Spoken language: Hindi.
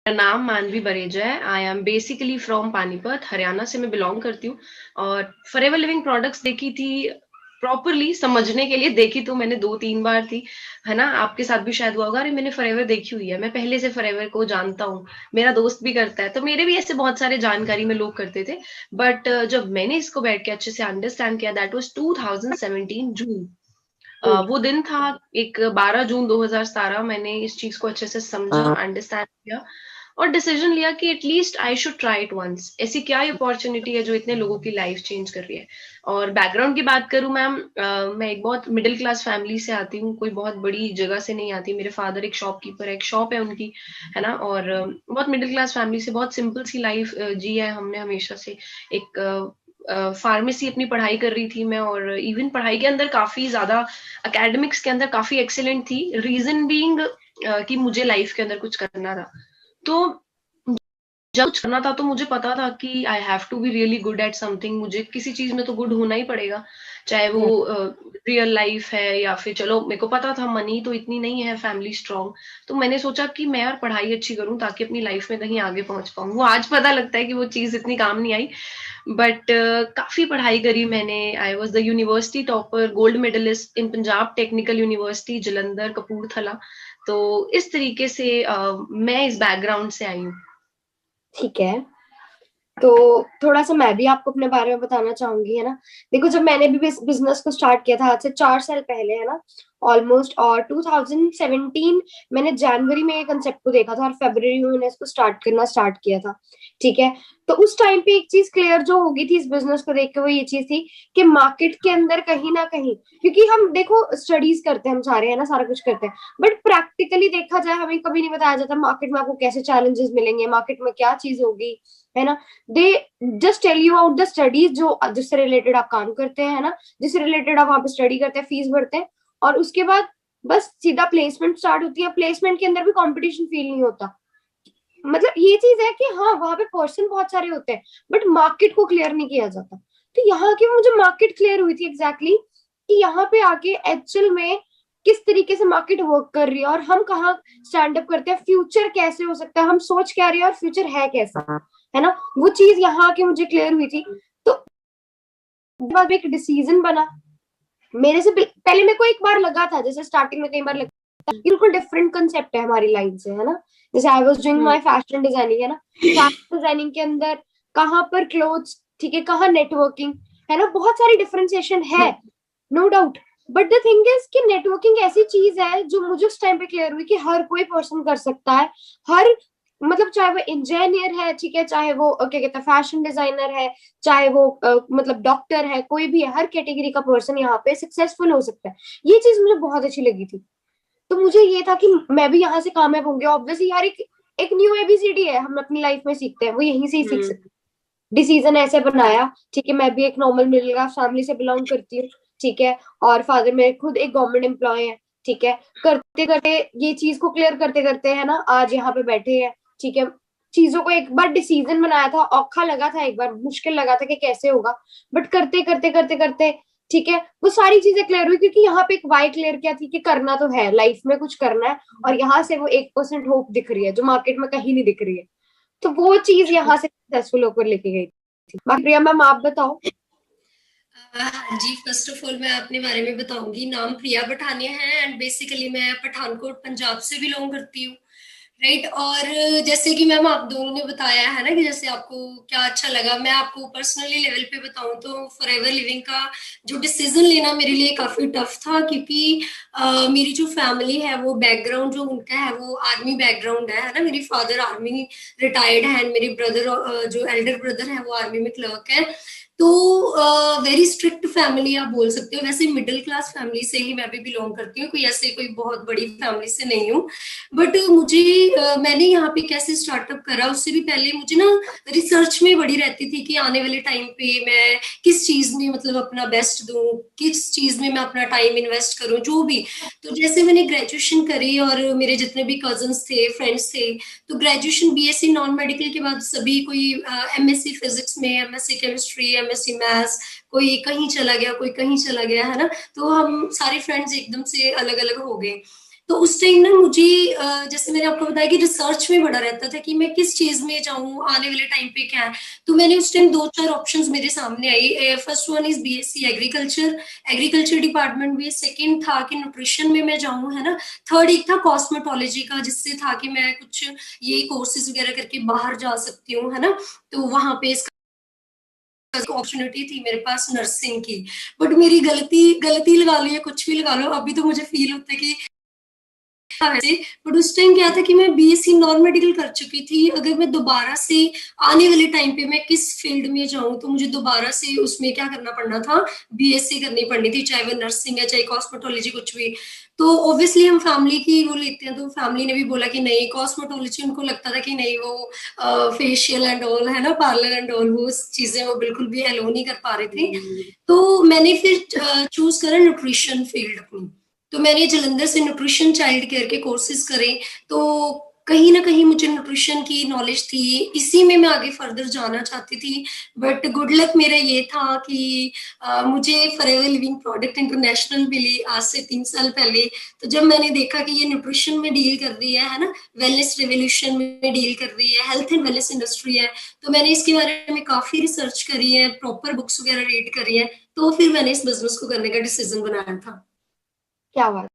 मेरा नाम मानवी बरेजा है। I am basically from Panipat, Haryana से मैं बिलोंग करती हूँ। और फॉरएवर लिविंग प्रोडक्ट्स देखी थी, प्रॉपरली समझने के लिए देखी तो मैंने 2-3 बार थी, है ना? आपके साथ भी शायद हुआ होगा। अरे मैंने फॉरएवर देखी हुई है, मैं पहले से फॉरएवर को जानता हूँ, मेरा दोस्त भी करता है, तो मेरे भी ऐसे बहुत सारे जानकारी में लोग करते थे। बट जब मैंने इसको बैठ के अच्छे से अंडरस्टैंड किया, दैट वाज 2017 जून। हम्म। वो दिन था, एक 12 जून 2017, मैंने इस चीज को अच्छे से समझा, हाँ। अंडरस्टैंड किया और डिसीजन लिया कि at least I should try it once. ऐसी क्या अपॉर्चुनिटी है जो इतने लोगों की लाइफ चेंज कर रही है। और बैकग्राउंड की बात करूं मैम, मैं एक बहुत मिडिल क्लास फैमिली से आती हूँ, कोई बहुत बड़ी जगह से नहीं आती। मेरे फादर एक शॉपकीपर है, एक शॉप है उनकी, है ना? और बहुत मिडिल क्लास फैमिली से, बहुत सिंपल सी लाइफ जी है हमने हमेशा से। एक फार्मेसी अपनी पढ़ाई कर रही थी मैं, और इवन पढ़ाई के अंदर काफी ज्यादा, एकेडमिक्स के अंदर काफी एक्सेलेंट थी। रीजन बीइंग कि मुझे लाइफ के अंदर कुछ करना था। तो जब कुछ करना था तो मुझे पता था कि I have to be really good at something. मुझे किसी चीज में तो गुड होना ही पड़ेगा, चाहे वो हम्म। रियल लाइफ है या फिर, चलो मेरे को पता था मनी तो इतनी नहीं है, फैमिली स्ट्रांग। तो मैंने सोचा कि मैं और पढ़ाई अच्छी करूं ताकि अपनी लाइफ में कहीं आगे पहुंच पाऊं। वो आज पता लगता है कि वो चीज इतनी काम नहीं आई। बट काफी पढ़ाई करी मैंने। I was the university topper, gold medallist in Punjab Technical University Jalandhar Kapurthala. तो इस तरीके से मैं इस बैकग्राउंड से आई हूँ। ठीक है। तो थोड़ा सा मैं भी आपको अपने बारे में बताना चाहूंगी, है ना। देखो, जब मैंने भी बिजनेस को स्टार्ट किया था आज से 4 साल पहले, है ना, ऑलमोस्ट, और 2017 मैंने जनवरी में ये कंसेप्ट को देखा था और फरवरी में मैंने इसको स्टार्ट किया था। ठीक है। तो उस टाइम पे एक चीज क्लियर जो होगी थी इस बिजनेस को देख के, वो ये चीज थी कि मार्केट के अंदर कहीं ना कहीं, क्योंकि हम देखो स्टडीज करते हैं हम सारे, है ना, सारा कुछ करते हैं, बट प्रैक्टिकली देखा जाए हमें कभी नहीं बताया जाता मार्केट में आपको कैसे चैलेंजेस मिलेंगे, मार्केट में क्या चीज होगी, है ना। They just tell you out the studies जो जिससे रिलेटेड आप काम करते हैं, है ना, जिससे रिलेटेड आप वहां पे स्टडी करते हैं, फीस भरते हैं, और उसके बाद बस सीधा प्लेसमेंट स्टार्ट होती है। प्लेसमेंट के अंदर भी कंपटीशन फील नहीं होता। मतलब ये चीज है कि हाँ, वहां पे पर्सन बहुत सारे होते हैं, बट मार्केट को क्लियर नहीं किया जाता। तो यहाँ की मुझे मार्केट क्लियर हुई थी एग्जैक्टली कि यहाँ पे आके एक्चुअल में किस तरीके से मार्केट वर्क कर रही है और हम कहाँ स्टैंड अप करते हैं, फ्यूचर कैसे हो सकता है, हम सोच क्या रहे हैं और फ्यूचर है कैसा, है ना। वो चीज यहाँ आके मुझे क्लियर हुई थी। तो बाद एक डिसीजन बना मेरे से। पहले मेरे को एक बार लगा था, जैसे स्टार्टिंग में कई बार लगा बिल्कुल डिफरेंट कंसेप्ट है हमारी लाइन से, है ना। जैसे I was doing hmm. My fashion designing, है ना। फैशन डिजाइनिंग के अंदर कहाँ पर क्लोथ्स, ठीक है, कहाँ नेटवर्किंग, है ना, बहुत सारी डिफरेंशिएशन है, hmm. No doubt. But the thing is कि नेटवर्किंग ऐसी चीज है जो मुझे उस टाइम पे क्लियर हुई कि हर कोई पर्सन कर सकता है। हर, मतलब चाहे वो इंजीनियर है, ठीक है, चाहे वो क्या कहते हैं फैशन डिजाइनर है, चाहे वो मतलब डॉक्टर है, कोई भी है, हर कैटेगरी का पर्सन यहाँ पे सक्सेसफुल हो सकता है। ये चीज मुझे बहुत अच्छी लगी थी। तो मुझे ये था कि मैं भी यहाँ से कामयाब होंगे, ऑब्वियसली यार। एक एक न्यू एबीसीडी है, हम अपनी लाइफ में सीखते हैं, वो यहीं से ही सीख सकते हम्म। हैं। डिसीजन ऐसे बनाया, ठीक है, मैं भी एक नॉर्मल मिडिल क्लास फैमिली से बिलोंग करती हूँ, ठीक है, और फादर मेरे खुद एक गवर्नमेंट एम्प्लॉय है, ठीक है। करते करते ये चीज को क्लियर करते करते, है ना, आज यहाँ पे बैठे हैं, ठीक है। चीजों को एक बार डिसीजन बनाया था, औखा लगा था, एक बार मुश्किल लगा था कि कैसे होगा, बट करते करते करते करते, ठीक है, वो सारी चीजें क्लियर हुई, क्योंकि यहाँ पे एक वाई क्लियर क्या थी कि करना तो है, लाइफ में कुछ करना है, और यहाँ से वो 1% होप दिख रही है जो मार्केट में कहीं नहीं दिख रही है। तो वो चीज यहाँ से सक्सेसफुल होकर लेके गई थी। बाकी प्रिया मैम आप बताओ। हाँ जी, फर्स्ट ऑफ ऑल मैं अपने बारे में बताऊंगी। नाम प्रिया पठानिया है एंड बेसिकली मैं पठानकोट पंजाब से बिलोंग करती हूँ। राइट। और जैसे कि मैम आप दोनों ने बताया है ना कि जैसे आपको क्या अच्छा लगा, मैं आपको पर्सनली लेवल पे बताऊं तो फॉरएवर लिविंग का जो डिसीजन लेना मेरे लिए काफी टफ था, क्योंकि मेरी जो फैमिली है वो बैकग्राउंड जो उनका है वो आर्मी बैकग्राउंड है ना। मेरी फादर आर्मी रिटायर्ड है एंड मेरे ब्रदर जो एल्डर ब्रदर है वो आर्मी में क्लर्क है। तो वेरी स्ट्रिक्ट फैमिली आप बोल सकते हो। वैसे मिडिल क्लास फैमिली से ही मैं भी बिलोंग करती हूँ, कोई ऐसे कोई बहुत बड़ी फैमिली से नहीं हूँ। बट मुझे मैंने यहाँ पे कैसे स्टार्टअप करा उससे भी पहले मुझे ना रिसर्च में बड़ी रहती थी कि आने वाले टाइम पे मैं किस चीज में मतलब अपना बेस्ट दूं, किस चीज में मैं अपना टाइम इन्वेस्ट करूं, जो भी। तो जैसे मैंने ग्रेजुएशन करी और मेरे जितने भी कजन्स थे, फ्रेंड्स थे, तो ग्रेजुएशन बीएससी नॉन मेडिकल के बाद सभी कोई एमएससी फिजिक्स में, एमएससी केमिस्ट्री, एमएससी मैथ्स, कोई कहीं चला गया, कोई कहीं चला गया, है ना। तो हम सारे फ्रेंड्स एकदम से अलग अलग हो गए। तो तो उस टाइम ना मुझे जैसे मैंने आपको बताया कि रिसर्च में बड़ा रहता था कि मैं किस चीज में जाऊं, आने वाले टाइम पे क्या है। तो मैंने उस टाइम 2-4 ऑप्शंस मेरे सामने आई। First one is BSc agriculture, agriculture department भी। सेकंड था कि न्यूट्रिशन में मैं जाऊं, है ना। थर्ड एक था कॉस्मेटोलॉजी का, जिससे था कि मैं कुछ ये कोर्सेज वगैरह करके बाहर जा सकती हूँ, है ना। तो वहां पे अपॉर्चुनिटी थी मेरे पास नर्सिंग की। बट मेरी गलती गलती लगा लो या कुछ भी लगा लो, अभी तो मुझे फील होता है कि वैसे, बट उस टाइम क्या था कि मैं बीएससी नॉन मेडिकल कर चुकी थी। अगर मैं दोबारा से आने वाले टाइम पे मैं किस फील्ड में जाऊं, तो मुझे दोबारा से उसमें क्या करना पड़ना था, बीएससी करनी पड़नी थी, चाहे वो नर्सिंग है चाहे कॉस्मेटोलॉजी कुछ भी। तो ऑब्वियसली हम फैमिली की वो लेते हैं, तो फैमिली ने भी बोला कि नहीं कॉस्मेटोलॉजी, उनको लगता था कि नहीं वो फेशियल एंड ऑल, है ना, पार्लर एंड ऑल, वो चीजें वो बिल्कुल भी अलो नहीं कर पा रहे थे। तो मैंने फिर चूज करा न्यूट्रिशन फील्ड अपनी। तो मैंने जलंधर से न्यूट्रिशन चाइल्ड केयर के कोर्सेज करे। तो कहीं ना कहीं मुझे न्यूट्रिशन की नॉलेज थी, इसी में मैं आगे फर्दर जाना चाहती थी। बट गुड लक मेरा ये था कि मुझे फॉरएवर लिविंग प्रोडक्ट इंटरनेशनल मिली आज से 3 साल पहले। तो जब मैंने देखा कि ये न्यूट्रिशन में डील कर रही है ना, वेलनेस रेवोल्यूशन में डील कर रही है, हेल्थ एंड वेलनेस इंडस्ट्री है, तो मैंने इसके बारे में काफी रिसर्च करी है, प्रॉपर बुक्स वगैरह रीड करी है। तो फिर मैंने इस बिजनेस को करने का डिसीजन बनाया था। क्या बात